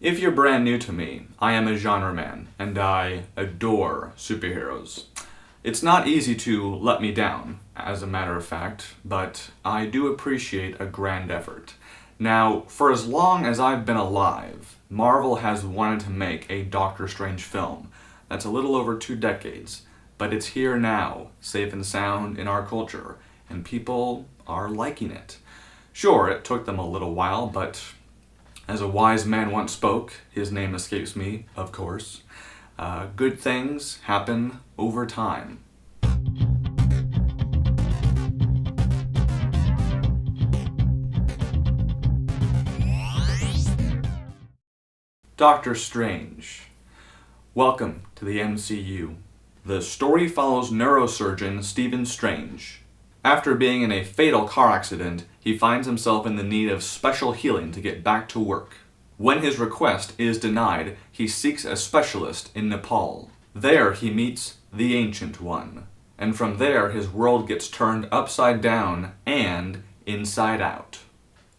If you're brand new to me, I am a genre man, and I adore superheroes. It's not easy to let me down, as a matter of fact, but I do appreciate a grand effort. Now, for as long as I've been alive, Marvel has wanted to make a Doctor Strange film. That's a little over 2 decades, but it's here now, safe and sound in our culture, and people are liking it. Sure, it took them a little while, but as a wise man once spoke, his name escapes me, of course, good things happen over time. Doctor Strange. Welcome to the MCU. The story follows neurosurgeon Stephen Strange. After being in a fatal car accident, he finds himself in the need of special healing to get back to work. When his request is denied, he seeks a specialist in Nepal. There he meets the Ancient One. And from there, his world gets turned upside down and inside out.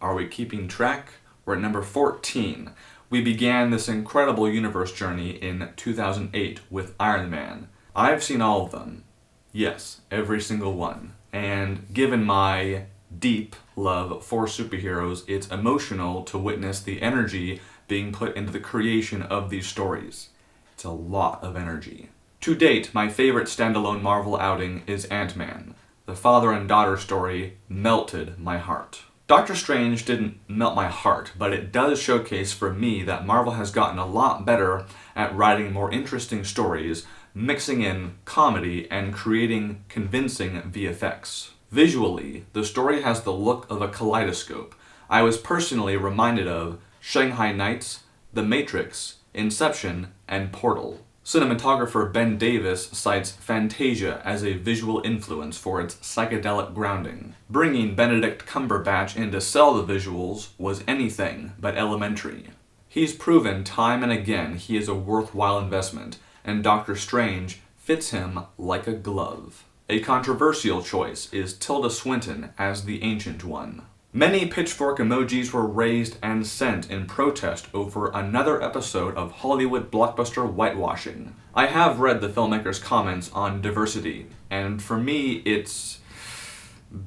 Are we keeping track? We're at number 14. We began this incredible universe journey in 2008 with Iron Man. I've seen all of them. Yes, every single one. And given my deep love for superheroes, it's emotional to witness the energy being put into the creation of these stories. It's a lot of energy. To date, my favorite standalone Marvel outing is Ant-Man. The father and daughter story melted my heart. Doctor Strange didn't melt my heart, but it does showcase for me that Marvel has gotten a lot better at writing more interesting stories, mixing in comedy and creating convincing VFX. Visually, the story has the look of a kaleidoscope. I was personally reminded of Shanghai Nights, The Matrix, Inception, and Portal. Cinematographer Ben Davis cites Fantasia as a visual influence for its psychedelic grounding. Bringing Benedict Cumberbatch in to sell the visuals was anything but elementary. He's proven time and again he is a worthwhile investment, and Doctor Strange fits him like a glove. A controversial choice is Tilda Swinton as the Ancient One. Many pitchfork emojis were raised and sent in protest over another episode of Hollywood blockbuster whitewashing. I have read the filmmaker's comments on diversity, and for me it's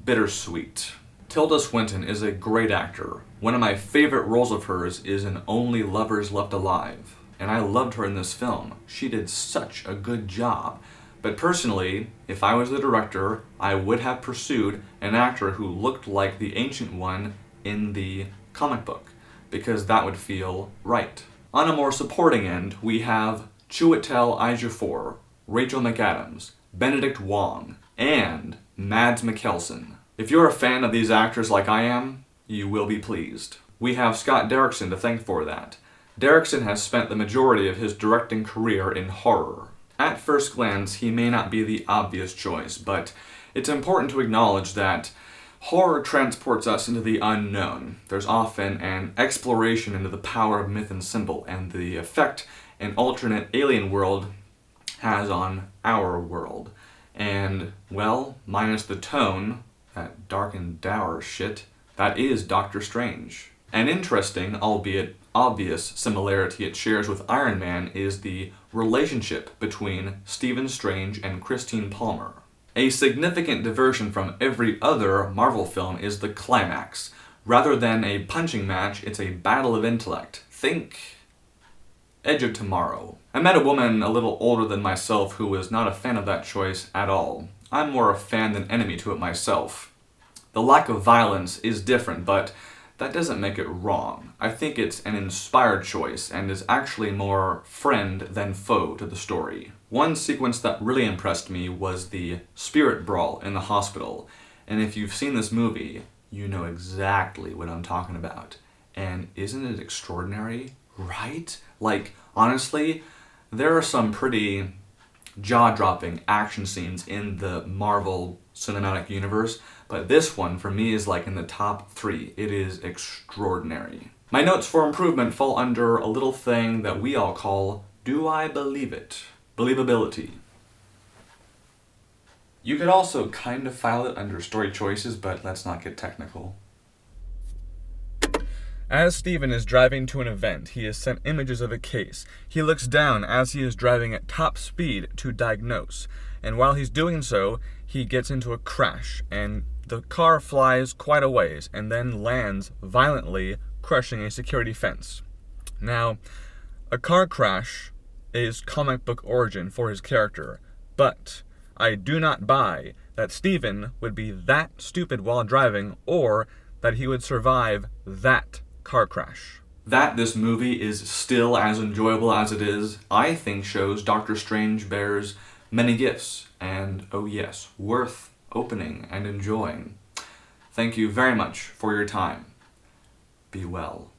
bittersweet. Tilda Swinton is a great actor. One of my favorite roles of hers is in Only Lovers Left Alive, and I loved her in this film. She did such a good job. But personally, if I was the director, I would have pursued an actor who looked like the Ancient One in the comic book, because that would feel right. On a more supporting end, we have Chiwetel Ejiofor, Rachel McAdams, Benedict Wong, and Mads Mikkelsen. If you're a fan of these actors like I am, you will be pleased. We have Scott Derrickson to thank for that. Derrickson has spent the majority of his directing career in horror. At first glance, he may not be the obvious choice, but it's important to acknowledge that horror transports us into the unknown. There's often an exploration into the power of myth and symbol, and the effect an alternate alien world has on our world. And, well, minus the tone, that dark and dour shit, that is Doctor Strange. An interesting, albeit obvious, similarity it shares with Iron Man is the relationship between Stephen Strange and Christine Palmer. A significant diversion from every other Marvel film is the climax. Rather than a punching match, it's a battle of intellect. Think Edge of Tomorrow. I met a woman a little older than myself who was not a fan of that choice at all. I'm more a fan than enemy to it myself. The lack of violence is different, but that doesn't make it wrong. I think it's an inspired choice and is actually more friend than foe to the story. One sequence that really impressed me was the spirit brawl in the hospital. And if you've seen this movie, you know exactly what I'm talking about. And isn't it extraordinary? Right? Like, honestly, there are some pretty jaw-dropping action scenes in the Marvel Cinematic Universe, but this one, for me, is like in the top 3. It is extraordinary. My notes for improvement fall under a little thing that we all call, do I believe it? Believability. You could also kind of file it under story choices, but let's not get technical. As Stephen is driving to an event, he is sent images of a case. He looks down as he is driving at top speed to diagnose, and while he's doing so, he gets into a crash, and the car flies quite a ways, and then lands violently, crushing a security fence. Now, a car crash is comic book origin for his character, but I do not buy that Stephen would be that stupid while driving, or that he would survive that car crash. That this movie is still as enjoyable as it is, I think shows Doctor Strange bears many gifts, and oh yes, worth opening and enjoying. Thank you very much for your time. Be well.